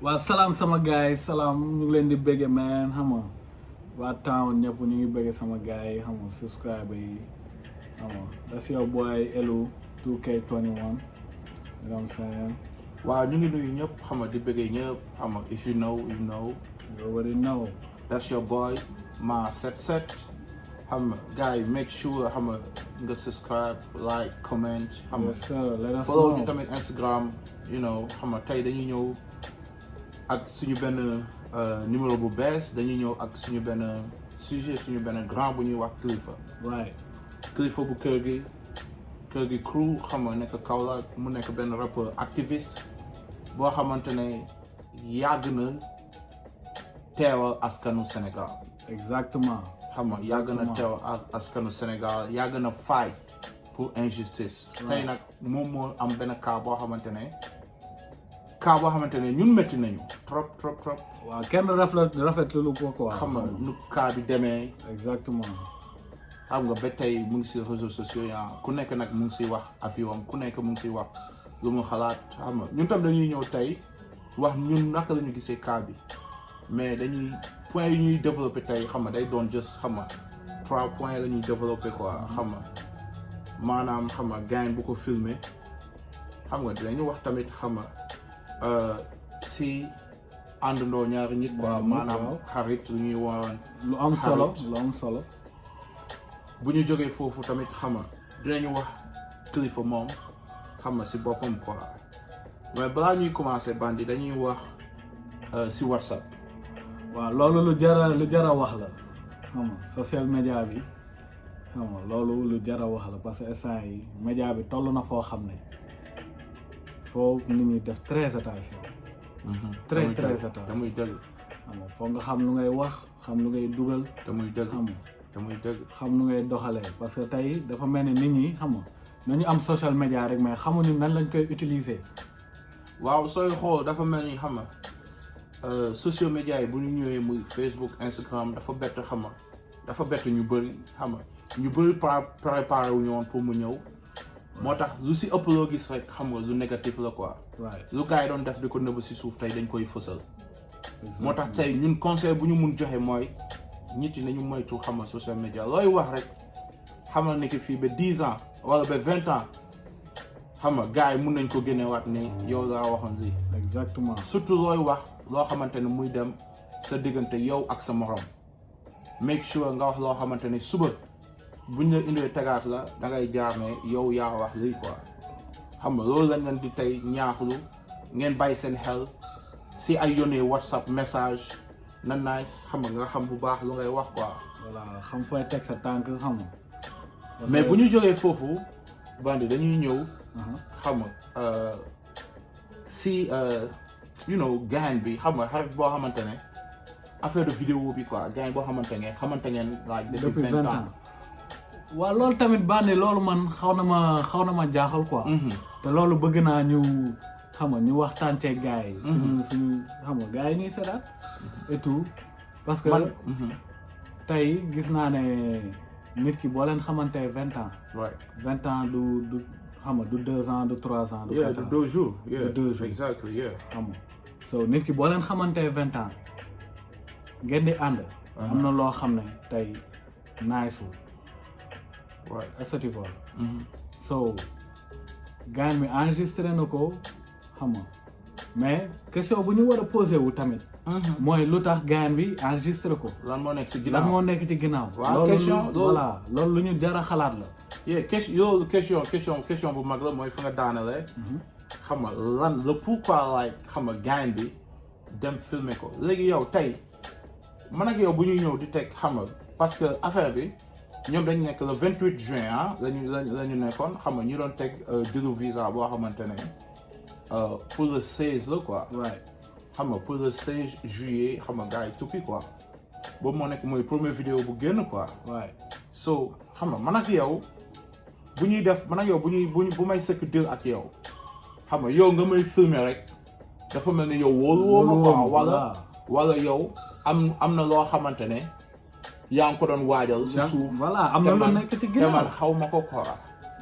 waa salaam sama gars yi salaam ñu ngi leen di bëgge man xam nga waa town ñëpp ñu ngi bëgge sama gars yi xam nga subscribe yi xam nga that's your boy Elu 2K21 you know what I'm saying. waaw ñu ngi nuyu ñëpp xam nga di bëgge ñëpp xam nga if you know you know. You already know. That's your boy Ma Set Set xam nga gars yi make sure xam nga subscribe like comment xam nga. Yes sir, let us follow know. ñu tamit Instagram you know xam nga tey dañuy ñëw ak suñu benn numéro bu bees dañuy ñëw ak suñu benn sujet suñu benn grand bu ñuy wax Kilifeu. Right. Kilifeu bu keurgui crew xam nga nekk Kaolack mu nekk benn rappeur activiste boo xamante ne yàgg na teewal askanu Sénégal. Exactement. xam nga yàgg na teewal askanu Sénégal yàgg na fight pour injustice. tey nag moom moo am benn cas boo xamante ne ñun métti nañu trop. waaw kenn rafetlu ko quoi. xam nga nu cas bi demee. Exactement. xam nga ba tey mu ngi si réseaux sociaux ya ku nekk nag mu ngi siy wax affaire am ku nekk mu ngi siy wax lu mu xalaat xam nga ñun tam dañuy ñëw tey wax ñun naka la ñu gisee cas bi mais dañuy point yi ñuy développé tey xam nga day doon just xam nga 3 points la ñuy développé quoi xam nga maanaam xam nga gain bu ko filmé xam nga dinañu wax tamit xam nga si àndandoo ñaari nit quoi maanaam xarit lu ñuy woon lu am solo. bu ñu jógee foofu tamit xam nga dinañu wax Kilifeu moom xam nga si boppam quoi mais balaa ñuy commencer bandi dañuy wax si WhatsApp. waaw loolu lu jara wax la xam nga social media bi xam nga loolu lu jara wax la parce que instant yi média bi toll na foo xam ne foo nit ñi def très attention. très attention te muy dëgg. xam nga foog nga xam lu ngay wax xam lu ngay dugal. te muy dëgg xam nga. te muy dëgg. xam nu ngay doxalee parce que tey dafa mel ni nit ñi xam nga nañu am social media rek mais xamuñu nan lañ koy utiliser. waaw sooy xool dafa mel ni xam nga social media yi bu ñu ñëwee muy Facebook Instagram dafa bett xam nga dafa bett ñu bëri xam nga ñu bëri préparé wu ñu woon pour mu ñëw. moo tax lu si ëpp loo gis rek xam nga lu négatif la quoi. lu gars yi doon def di ko nëbb si suuf tey dañ koy fësal. moo tax tey ñun conseil bu ñu mun joxe mooy. nit yi nañu moytu xam nga social media looy wax rek xamal ne ki fii ba 10 ans wala ba 20 ans xam nga gars yi mun nañ ko génneewaat ne yow laa waxoon lii. exactement surtout looy wax loo xamante ne muy dem sa diggante yow ak sa morom make sure nga wax loo xamante ne suba buñ la indee tegaat la da ngay jaar ne yow yaa wax lii quoi xam nga loolu lañ leen di tey ñaaxlu ngeen bàyyi seen xel si ay yónnee WhatsApp message. na nice xam nga xam bu baax lu ngay wax quoi. voilà xam fooy teg sa tànk xam nga. mais bu ñu jógee foofu bandi dañuy ñëw. xam nga si you know gain bi xam nga xarit boo xamante ne affaire de vidéo bi quoi gain boo xamante ngeen like depuis 20 ans. waaw loolu tamit bandi loolu man xaw na ma jaaxal quoi. te loolu bëgg naa ñu xam nga ñu waxtaan ceeg gars yi. suñu xam nga gars yi ñuy seetaat. et tout parce que tey gis naa ne nit ki boo leen xamante 20 ans. 20 ans du xam nga du 2 ans du 3 ans. du 4 ans du 2 jours. du 2 jours exactly yeah. xam nga so nit ki boo leen xamante 20 ans ngeen di ànd. am na loo xam ne tey nice wul. est-ce que tu vois. so gars mi enregistré na ko xam nga mais question bu ñu war a posé wu tamit. mooy lu tax gain bi enregistré ko. lan moo nekk ci ginnaaw waaw question loolu lu ñu jar a xalaat la. loolu question bu mag la mooy fa nga daanale. xam nga lan le pourquoi like xam nga gain bi dem filmer ko léegi yow tey man ak yow bu ñuy ñëw di teg xam nga parce que affaire bi ñoom dañ nekk le 28 juin ah la ñu nekkoon xam nga ñu doon teg dilu visa boo xamante ne pour le 16 la quoi. xam nga pour le 16 juillet xam nga gars yi tukki quoi boobu moo nekk mooy première vidéo bu génn quoi. so xam nga man ak yow bu ñuy def man ak yow bu may sëkk dil ak yow xam nga yow nga may filmer rek dafa mel ni yow wóolu quoi wala yow am na loo xamante ne yaa ngi ko doon waajal. si suuf voilà am na lu nekk ci ginnaaw te man xaw ma ko quoi.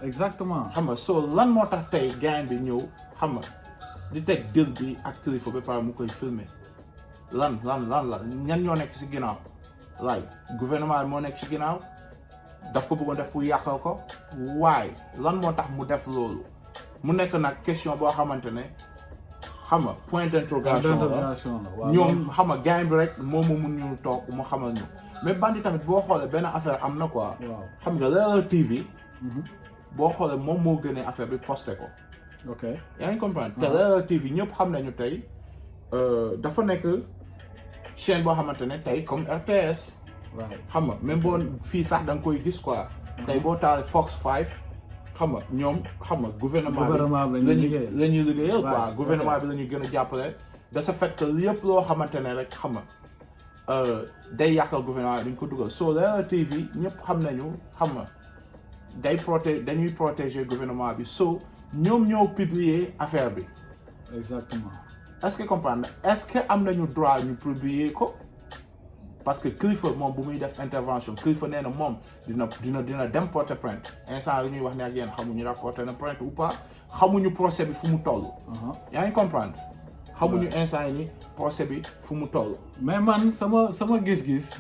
exactement xam nga so lan moo tax tey gain bi ñëw xam nga di teg deal bi ak Kilifeu ba pare mu koy filmer lan la ñan ñoo nekk si ginnaaw like gouvernement bi moo nekk si ginnaaw daf ko bëggoon def pour yàqal ko waaye lan moo tax mu def loolu mu nekk nag question boo xamante ne xam nga point d'interrogation la ñoom xam nga gain bi rek moom mu mun ñu toog mu xamal ñu mais bandi tamit boo xoolee benn affaire am na quoi xam nga Leral TV boo xoolee moom moo gënee affaire bi posté ko ok yaa ngi comprendre te Leral TV ñëpp xam nañu tey dafa nekk chaîne boo xamante ne tey comme RTS xam nga même boo fii sax da nga koy gis quoi tey boo taalee Fox 5 xam nga ñoom xam nga gouvernement bi la ñuy liggéeyal quoi gouvernement bi la ñuy gën a jàppale de ce fait que lépp loo xamante ne rek xam nga day yàqal gouvernement bi dañ ko dugal soo Leral TV ñëpp xam nañu xam nga dañuy protéger gouvernement bi so ñoom ñoo publier affaire bi exactement est-ce que comprendre est-ce que am nañu droit ñu publier ko parce que Kilifeu moom bu muy def intervention Kilifeu nee na moom dina dem porter plainte instant yi ñuy wax ne ak yéen xamuñu la porter na plainte ou pas xamuñu procès bi fu mu toll. yaa ngi comprendre xamuñu instant yi ni procès bi fu mu toll. mais man sama gis-gis.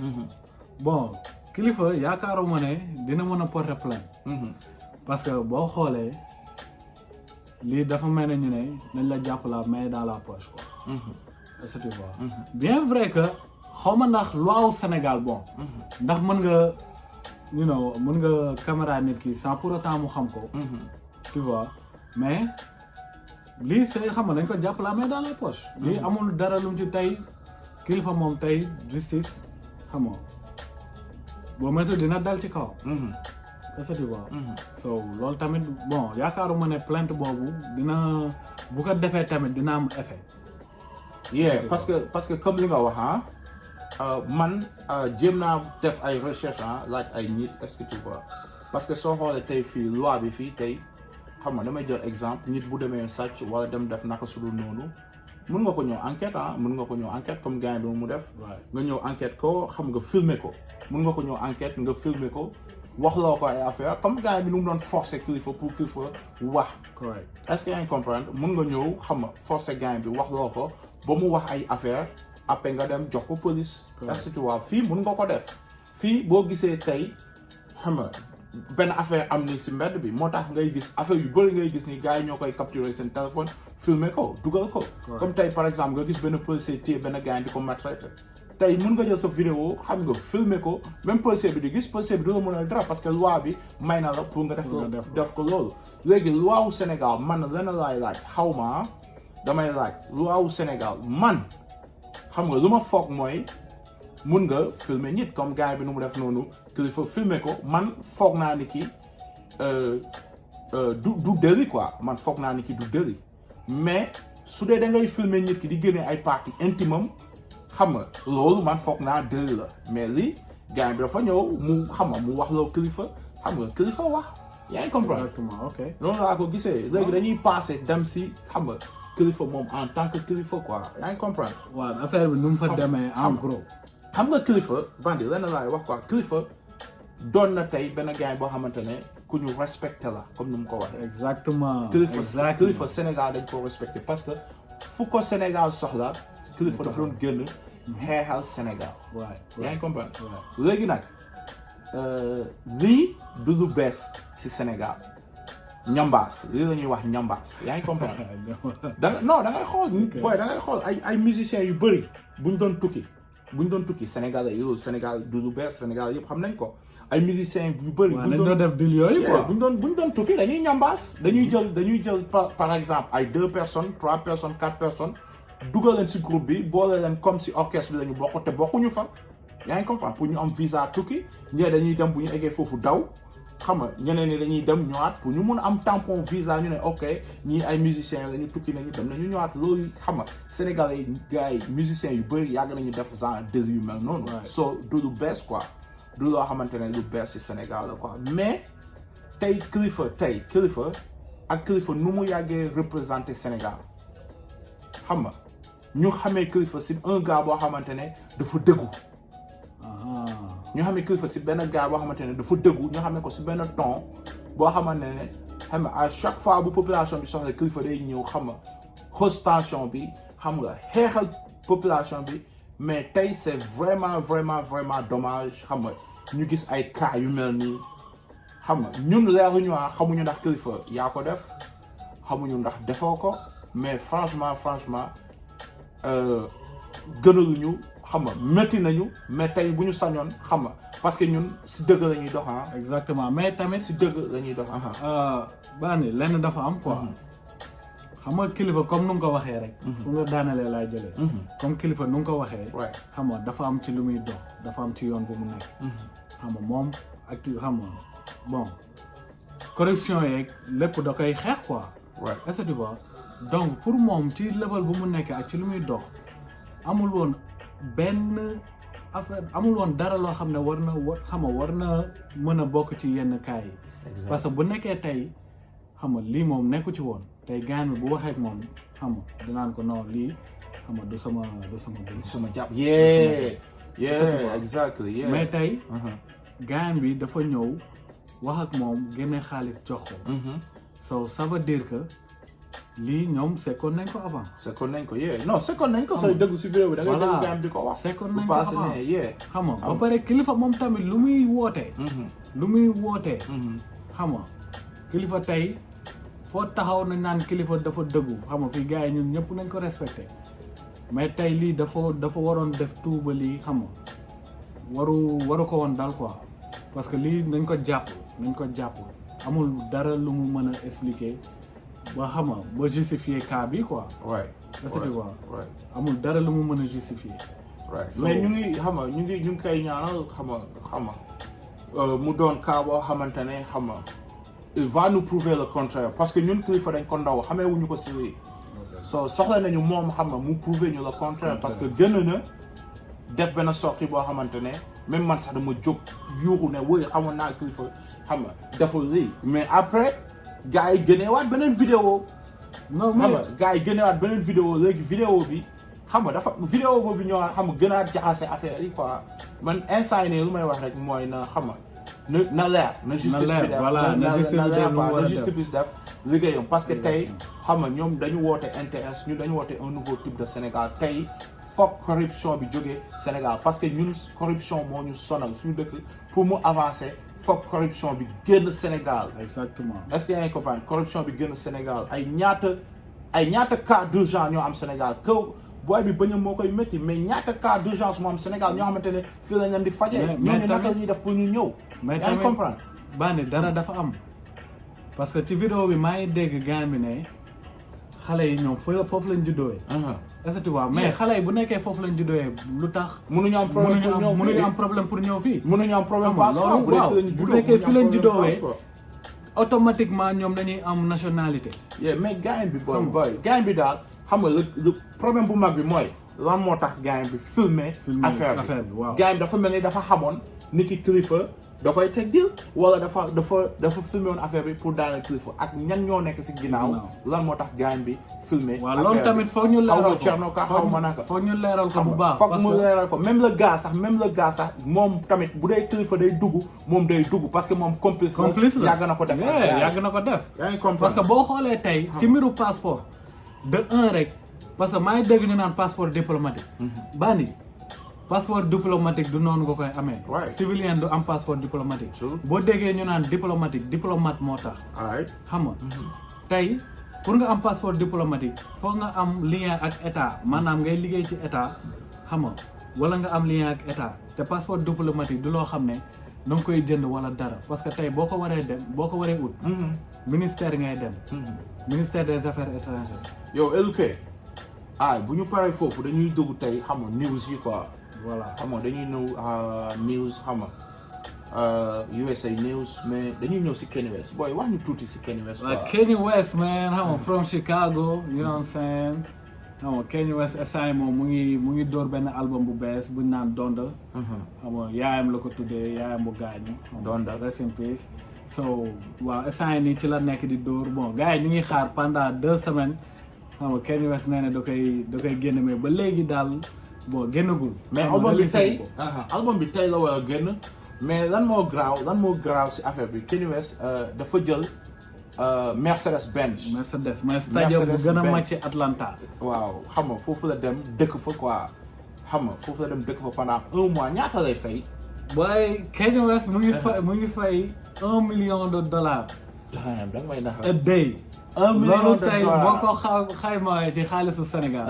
bon Kilifeu yaakaaruma ne dina mën a porter plainte. parce que boo xoolee lii dafa mel ne ñu ne nañ la jàpp la main dans la poche quoi. est-ce que tu vois. bien vrai que. xaw ma ndax loi wu Sénégal bon ndax mën nga caméra nit ki sans pour autant mu xam ko tu vois mais lii c'est xam nga dañ ko jàpp la main dans la poche lii amul dara lu mu ci tey Kilifeu moom tey justice xam nga boo métti dina dal ci kaw est-ce que tu vois so loolu tamit bon yaakaaruma ne plainte boobu dina bu ko defee tamit dina am effet parce que comme li nga wax man jéem naa def ay recherche laaj ay nit est-ce que tu vois parce que soo xoolee tey fii loi bi fii tey xam nga damay jël exemple nit bu demee sàcc wala dem def naka sudul noonu mun nga ko ñëw enquête mun nga ko ñëw enquête comme gars bi mu def nga ñëw enquête ko xam nga filmer ko mun nga ko ñëw enquête nga filmer ko wax loo ko ay affaire comme gars bi nu mu doon forcer Kilifeu pour Kilifeu wax correct est-ce que yaa ngi comprendre mun nga ñëw xam nga forcer gars bi wax loo ko ba mu wax ay affaire après nga dem jox ko police. est-ce que tu vois fii mun nga ko def fii boo gisee tey xam nga benn affaire am ni si mbedd bi moo tax ngay gis affaire yu bëri ngay gis ni gars yi ñoo koy capturer seen téléphone filmer ko dugal ko. comme tey par exemple nga gis benn policier téye benn gars di ko maltraiter tey mun nga jël sa vidéo xam nga filmer ko même policier bi di gis policier bi du la mën a dara parce que loi bi may na la pour nga def ko loolu. léegi loi wu Sénégal man lenn laay laaj xaw ma damay laaj loi wu Sénégal man. xam nga lu ma foog mooy mun nga filmer nit comme gars bi nu mu def noonu Kilifeu filmer ko man foog naa ni ki du délit quoi man foog naa ni ki du délit mais su dee da ngay filmer nit ki di génne ay parties intimes xam nga loolu man foog naa délit la mais lii gars bi dafa ñëw mu xam nga mu wax loo Kilifeu xam nga Kilifeu wax yaa ngi comprendre. exactement ok loolu laa ko gisee léegi dañuy passer dem si xam nga. Kilifeu moom en tant que Kilifeu quoi yaa ngi comprendre. waaw affaire bi nu mu fa demee en gros. xam nga Kilifeu bandi lenn laay wax quoi Kilifeu doon na tey benn gars boo xamante ne ku ñu respecté la comme ni mu ko waxee. exactement Kilifeu Sénégal dañ ko respecté parce que fu ko Sénégal soxla Kilifeu dafa doon génn xeexal Sénégal. yaa ngi comprendre. léegi nag lii du lu bees si Sénégal. ñambaas lii la ñuy wax ñambaas yaa ngi comprendre da ngay xool booy da ngay xool ay musiciens yu bëri buñ doon tukki Sénégal yi loolu Sénégal du lu bees Sénégal yëpp xam nañ ko ay musiciens yu bëri buñ doon def dil yooyu quoi buñ doon tukki dañuy ñambaas dañuy jël par exemple ay 2 personnes 3 personnes 4 personnes dugal leen si groupe bi boole leen comme si orchestre bi la ñu bokk te bokkuñu fa yaa ngi comprendre pour ñu am visa tukki ñee dañuy dem bu ñu eggee foofu daw xam nga ñeneen ñi dañuy dem ñëwaat pour ñu mun a am tampon visa ñu ne ok ñii ay musiciens la ñu tukki nañu dem nañu ñëwaat loolu xam nga Sénégalais yi gars yi musiciens yu bëri yàgg nañu def genre délit yu mel noonu. so du lu bees quoi du loo xamante ne lu bees ci Sénégal la quoi mais tey Kilifeu ak Kilifeu nu mu yàggee représenté Sénégal xam nga ñu xamee Kilifeu ci un gars boo xamante ne dafa dëggu. ñu xamee Kilifeu ci benn gars boo xamante ne dafa dëggu ñu xamee ko ci benn ton boo xamante ne xam nga à chaque fois bu population bi soxla Kilifeu day ñëw xam nga cause tension bi xam nga xeexal population bi mais tey c'est vraiment dommage xam nga ñu gis ay cas yu mel nii xam nga ñun leeruñu xamuñu ndax Kilifeu yaa ko def xamuñu ndax defoo ko mais franchement gënaluñu xam nga métti nañu mais tey bu ñu sañoon xam nga parce que ñun si dëgg la ñuy dox exactement mais tamit si dëgg la ñuy dox Bani lenn dafa am quoi xam nga Kilifeu comme nu nga ko waxee rek fu nga daanalee laay jëlee comme Kilifeu nu nga ko waxee xam nga dafa am ci lu muy dox dafa am ci yoon bu mu nekk xam nga moom ak xam nga bon corruption yeeg lépp da koy xeex quoi est-ce que tu vois donc pour moom ci level bu mu nekk ak ci lu muy dox amul woon benn affaire amul woon dara loo xam ne war na mën a bokk ci yenn cas yi parce que bu nekkee tey xam nga lii moom nekku ci woon tey gaan bi bu waxee ak moom xam nga dinaan ko non lii xam nga du sama jàpp yeah exactly mais tey gaan bi dafa ñëw wax ak moom génne xaalis jox ko so ça veut dire que lii ñoom sekkoon nañ ko avant. sekkoon nañ ko non sekkoon nañ ko sooy dëgg si vidéo bi da ngay dégg gaan di ko wax. sekkoon nañ ko avant xam nga ba pare Kilifeu moom tamit lu muy wootee. xam nga Kilifeu tey foo taxaw nañ naan Kilifeu dafa dëggu xam nga fii gars yi ñun ñëpp nañ ko respecté mais tey lii dafa waroon def tout ba lii xam nga waru ko woon dal quoi parce que lii nañ ko jàpp amul dara lu mu mën a expliquer. ba xam nga ba justifier cas bi quoi. est-ce que tu vois amul dara lu mu mën a justifier. mais ñu ngi koy ñaanal xam nga mu doon cas boo xamante ne xam nga il va nous prouver le contraire parce que ñun Kilifeu dañ ko ndaw xamee wuñu ko si lii. soxla nañu moom xam nga mu prouver ñu le contraire parce que gën na def benn sortie boo xamante ne même man sax dama jóg yuuxu ne wóy xamoon naa Kilifeu xam nga deful lii mais après. gars yi génneewaat beneen vidéo. non mais xam nga gars yi génneewaat beneen vidéo léegi vidéo bi xam nga dafa vidéo boobu ñëwaat xam nga gënaat jaxase affaire yi quoi man instant yii lu may wax rek mooy na xam nga na leer. na justice bi def na justice bi def liggéeyam parce que tey xam nga ñoom dañu woote NTS ñu dañu woote un nouveau type de Sénégal tey foog corruption bi jógee Sénégal parce que ñun corruption moo ñu sonal suñu dëkk pour mu avancer. foog corruption bi génn Sénégal. exactement est-ce que yaa ngi comprendre corruption bi génn Sénégal ay ñaata cas d'urgence ñoo am Sénégal kaw booy bi bañ a moo koy métti mais ñaata cas d'urgence moo am Sénégal ñoo xamante ne fii la leen di fajee. ñooñu naka la ñuy def pour ñu ñëw. mais yaa ngi comprendre. Bani dara dafa am parce que ci vidéo bi maa ngi dégg gaan bi ne xale yi ñoom foofu lañ juddoo. est-ce que tu vois mais xale yi bu nekkee foofu lañ juddoo lu tax. mënuñu am problème pour ñëw fii. mënuñu am problème passeport bu nekkee fi lañ juddoo automatiquement ñoom dañuy am nationalité. mais gaañ bi boy gaañ bi daal xam nga le problème bu mag bi mooy lan moo tax gaañ bi filmer affaire bi waaw gaañ bi dafa mel ni dafa xamoon ni ki Kilifeu da koy teg dil wala dafa filmer woon affaire bi pour daaneel Kilifeu ak ñan ñoo nekk si ginnaaw lan moo tax gaañ bi filmer waaw loolu tamit foog ñu leeral ko Cerno ka xaw ma naka foog ñu leeral ko bu baax foog mu leeral ko même le gars sax moom tamit bu dee Kilifeu day dugg moom day dugg parce que moom complice la yàgg na ko def yàgg na ko def parce que boo xoolee tey ci mbiru passeport de un rek parce que maa ngi dégg ñu naan passeport diplomatique Bani passeport diplomatique du noonu nga koy amee. civilien du am passeport diplomatique. boo déggee ñu naan diplomate moo tax. xam nga tey pour nga am passeport diplomatique foog nga am lien ak état maanaam ngay liggéey ci état xam nga wala nga am lien ak état te passeport diplomatique du loo xam ne na nga koy jënd wala dara parce que tey boo ko waree ut. ministère ngay dem. ministère des affaires étrangères. yow éduqué bu ñu paree foofu dañuy dugg tey xam nga news yi quoi. voilà xam nga dañuy ñëw news xam nga USA news mais dañuy ñëw si Kanye West booy wax ñu tuuti si Kanye West. waaw Kanye West man xam nga from Chicago you know what I'm saying xam nga Kanye West instant moom mu ngi door benn album bu bees bu ñu naan Donda. xam nga yaayam la ko tuddee yaayam bu gaañu. Donda rest in peace. so waaw instant nii ci la nekk di door bon gars yi ñu ngi xaar pendant 2 semaines xam nga Kanye West nee na da koy génn mais ba léegi daal. bon génnagul. mais album bi tey la war a génn mais lan moo graaw si affaire bi Kanye West dafa jël Mercedes Benz. Mercedes mooy stadium bu gën a mag ci Atlanta. waaw xam nga foofu la dem dëkk fa quoi xam nga foofu la dem dëkk fa pendant 1 mois ñaata lay fay. booy Kanye West mu ngi fay $1 million. damn da nga may nax a day. $1 million loolu tey boo ko xayma ci xaalisu Sénégal.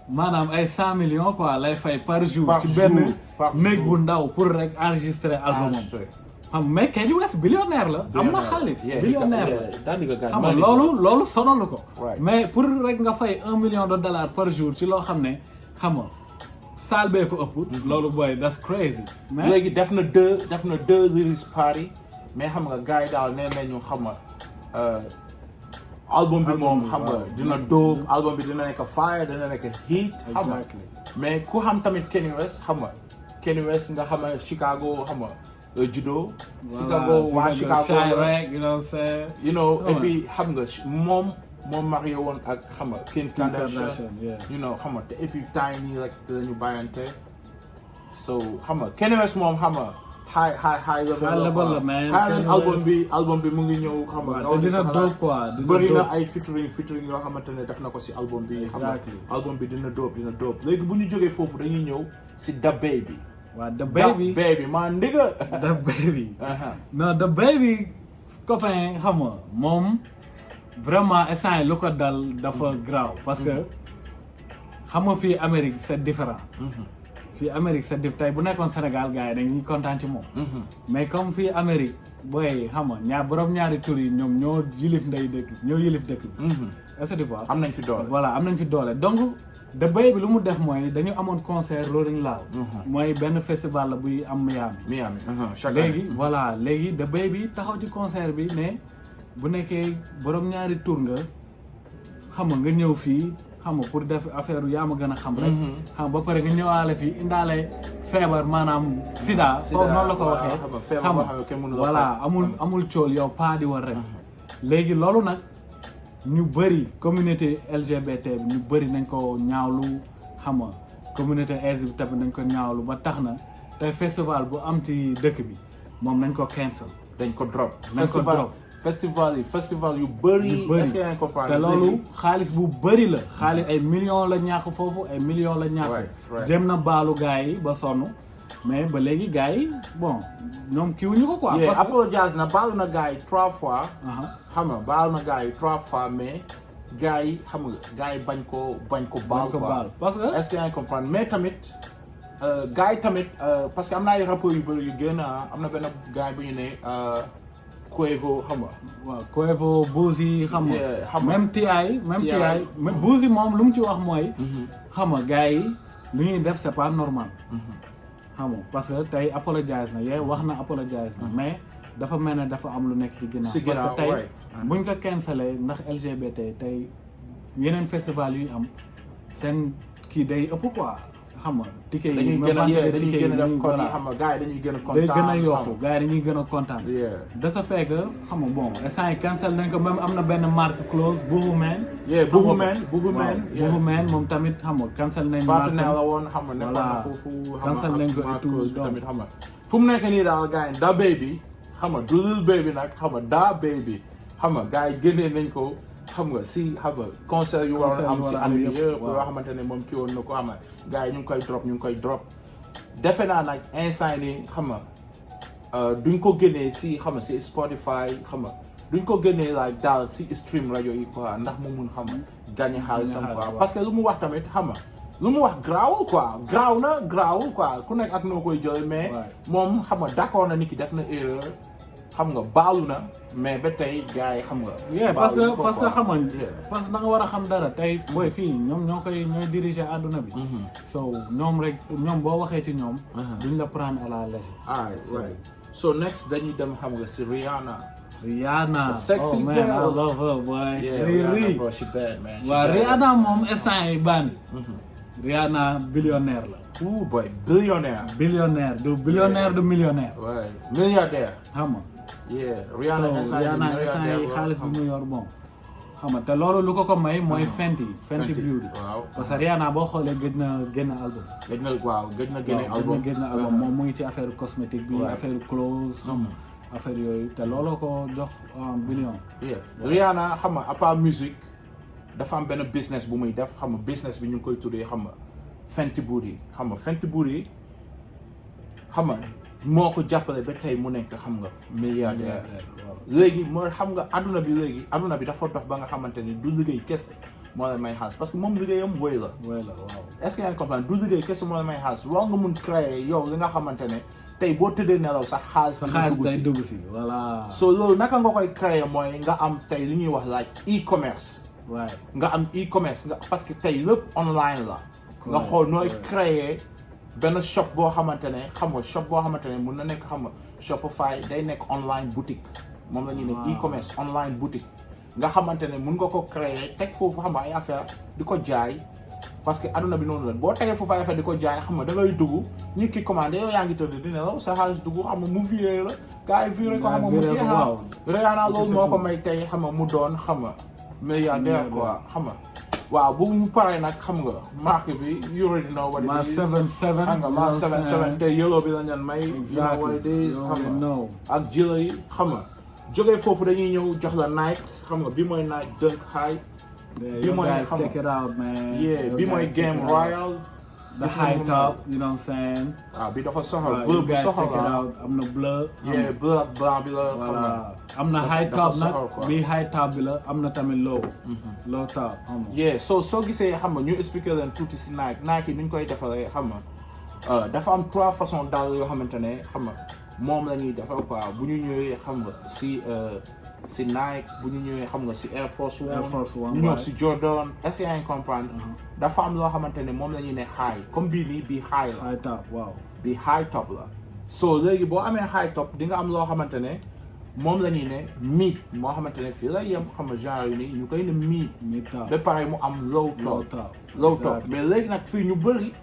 maanaam ay 100 millions quoi lay fay par jour. ci benn néeg bu ndaw pour rek enregistrer album am. mais Kanye West billionnaire la. am na xaalis billionnaire la. xam nga loolu sonalu ko. mais pour rek nga fay $1 million par jour ci loo xam ne xam nga saal bee ko ëpp. loolu booy that's crazy. mais léegi def na deux release party mais xam nga gars yi daal nee nañu xam nga album bi moom xam nga dina dóob album bi dina nekk fire dina nekk hit. xam nga mais ku xam tamit Kanye West xam nga Kanye West nga xam ne Chicago xam nga judo. waa Chicago rek you know say. you know et puis xam nga moom marié woon ak xam nga Kim Kardashian. you know xam nga te et puis temps nii rek dañu bàyyante so xam nga Kanye West moom xam nga high level la man. album bi mu ngi ñëw xam nga. te dina dope quoi bëri na ay featuring yoo xamante ne def na ko si album bi. xam nga album bi dina dope léegi bu ñu jógee foofu dañuy ñëw si Dababy. waaw Dababy maa ndigga. Dababy. non Dababy copain xam nga moom vraiment instant lu ko dal dafa grave parce que xam nga fii Amérique c'est différent. fii Amérique c'est tey bu nekkoon Sénégal gars yi dañuy kontaan ci moom. mais comme fii Amérique booy xam nga borom ñaari tur yi ñoom ñoo yilif dëkk bi. est-ce que tu vois. am nañ fi doole voilà am nañ fi doole donc Dababy lu mu def mooy dañu amoon concert Rolling Loud. mooy benn festival la buy am Miami. chaque année léegi voilà léegi Dababy taxaw ci concert bi ne bu nekkee borom ñaari tur nga xam nga ñëw fii. xam nga pour def affaire yaa ma gën a xam rek. xam ba pare nga ñëwaale fii indaale feebar maanaam Sida. foofu noonu la ko waxee. xam nga voilà amul cool yow pas di war rek. léegi loolu nag ñu bëri communauté LGBT bi ñu bëri nañ ko ñaawlu xam nga communauté aise bi tamit nañ ko ñaawlu ba tax na tey festival bu am ci dëkk bi moom nañ ko cancel. dañ ko drop. festival yu bëri. est-ce que yaa ngi comprendre te loolu xaalis bu bëri la. xaalis ay millions la ñàkk foofu ay millions la ñàkk. dem na baalu gars yi ba sonn mais ba léegi gars yi bon ñoom kiiwuñu ko quoi. parce que apologize na baalu na gars yi 3 fois. xam nga baalu na gars yi 3 fois mais gars yi xam nga gars yi bañ ko baal quoi. parce que est-ce que yaa ngi comprendre mais tamit. gars yi tamit parce que am na ay rappeurs yu bëri yu génn am na benn gars bu ñu ne Quavo xam nga. waaw Quavo Boozy xam nga. même T.I. même Boozy moom lu mu ci wax mooy. xam nga gars yi lu ñuy def c'est pas normal. xam nga parce que tey apologize na wax na apologize na mais dafa mel ne dafa am lu nekk ci ginnaaw. parce que tey buñ ko cancelé ndax LGBT tey yeneen festival yu am seen kii day ëpp quoi. xam nga ticket yi dañuy gën a def kon yi xam nga gars yi dañuy gën a kontaan day gën a yokku gars yi dañuy gën a kontaan. de ce fait que xam nga bon instant yi cancel nañ ko même am na benn marque close Boohooman moom tamit xam nga cancel nañ. partenaire la woon xam nga nekkoon na foofu. cancel nañ ko et tout tamit xam nga fu mu nekk nii daal gars yi Dababy xam nga du Lil Baby nag xam nga Dababy xam nga gars yi génnee nañ ko. xam nga si xam nga concert yu war a am si année bi yëpp yoo xamante ne moom kii woon na ko xam nga gars yi ñu ngi koy drop defe naa nag instant nii xam nga duñ ko génnee si xam nga si Spotify xam nga duñ ko génnee like daal si stream rajo yi quoi ndax mu mun xam nga gagné xaalisam quoi parce que lu mu wax tamit xam nga lu mu wax garaawul quoi ku nekk ak noo koy jël mais moom xam nga d'accord na nit ki def na erreur xam nga baalu na mais ba tey gars yi xam nga. parce que xam nga parce que da nga war a xam dara tey booy fii ñoom ñooy diriger àdduna bi. so ñoom rek ñoom boo waxee ci ñoom. duñ la prendre à la légère. right so next dañuy dem xam nga si Rihanna. Rihanna sexy man girl. I love her boy. Rihanna bro she bad man. waaw Rihanna moom instant yi bandi. Rihanna billionnaire la. boy billionnaire. du billionnaire du millionnaire. waay milliardaire. xam nga. Rihanna instant yi xaalis bi mu yor bon xam nga te loolu lu ko may mooy Fenty Beauty parce que Rihanna boo xoolee gëj na génn album gëj na génne album moom mu ngi ci affaire cosmétique bi affaire clothes xam nga affaire yooyu te looloo ko jox billion. yeah Rihanna xam nga à part musique dafa am benn business bu muy def xam nga business bi ñu ngi koy tuddee xam nga Fenty Beauty xam nga Fenty Beauty xam nga moo ko jàppale ba tey mu nekk xam nga milliardaire léegi mooy xam nga adduna bi dafa dox ba nga xamante ni du liggéey kese moo la may xaalis parce que moom liggéeyam woy la waaw est-ce que yaa ngi comprendre du liggéey kese moo la may xaalis war nga mun créer yow li nga xamante ne tey boo tëddee nelaw sax xaalis day dugg si voilà. so loolu naka nga koy créer mooy nga am tey li ñuy wax like e-commerce nga am e-commerce nga parce que tey lépp online la nga xool nooy créer benn shop boo xamante ne xam nga shop boo xamante ne mun na nekk xam nga Shopify day nekk online boutique moom la ñuy ne e-commerce online boutique nga xamante ne mun nga ko créer teg foofu xam nga ay affaire di ko jaay parce que aduna bi noonu la boo tegee foofu ay affaire di ko jaay xam nga da ngay dugg ñu ki commandé yow yaa ngi tëdd di nelaw sa xaalis dugg xam nga mu viré la gars yi viré ko xam nga mu jeexal Rihanna loolu moo ko may tey xam nga mu doon xam nga milliardaire quoi xam nga waaw bu mu paree nag xam nga marque bi you already know what it is. xam nga ma 77 te yellow bi la ñu may. you know what it is xam nga ak jëla yi xam nga jógee foofu dañuy ñëw jox la Nike xam nga bi mooy Nike Dunk High. bi mooy xam nga check it out man. yeah bi mooy Game Royal. the high top you know what I'm saying. waaw bi dafa soxal bleu bu soxal la am na bleu. yeah bleu ak blanc bi la xam nga. am na high top nag bi high top bi la am na tamit low. low top xam nga. yeah soo gisee xam nga ñu expliquer leen tuuti si Nike ni ñu koy defaree xam nga dafa am 3 façons daal yoo xamante ne xam nga moom la ñuy defar quoi bu ñu ñëwee xam nga si Nike bu ñu ñëwee xam nga si Air Force One ñëw si Jordan est-ce que yaa ngi comprendre. dafa am loo xamante ne moom la ñuy ne high comme bii nii bii high la. high top waaw. bii high top la so léegi boo amee high top di nga am loo xamante ne moom la ñuy ne mid moo xamante ne fii la yem xam nga genre yu nii ñu koy ne mid top ba pare mu am low top mais léegi nag fii ñu bëri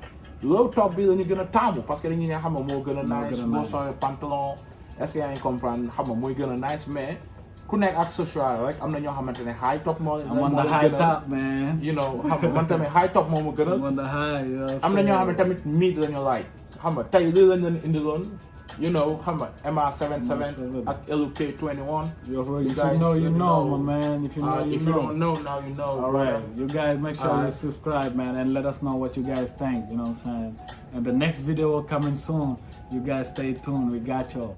low top bi la ñu gën a taamu parce que dañuy ne xam nga moo gën a nice boo soxee pantalon est-ce que yaa ngi comprendre xam nga mooy gën a nice mais ku nekk ak sa choix rek am na ñoo xamante ne high top moo la high top man you know xam nga man tamit high top moo ma gën a am na ñoo xam ne tamit mid la ñu like xam nga tey lii lañ leen indiloon you know xam nga MA77 ak LK21 you guys you know my man if you don't know now you know. All right you guys make sure you subscribe man and let us know what you guys think you know what I'm saying and the next video coming soon you guys stay tuned we got y'all.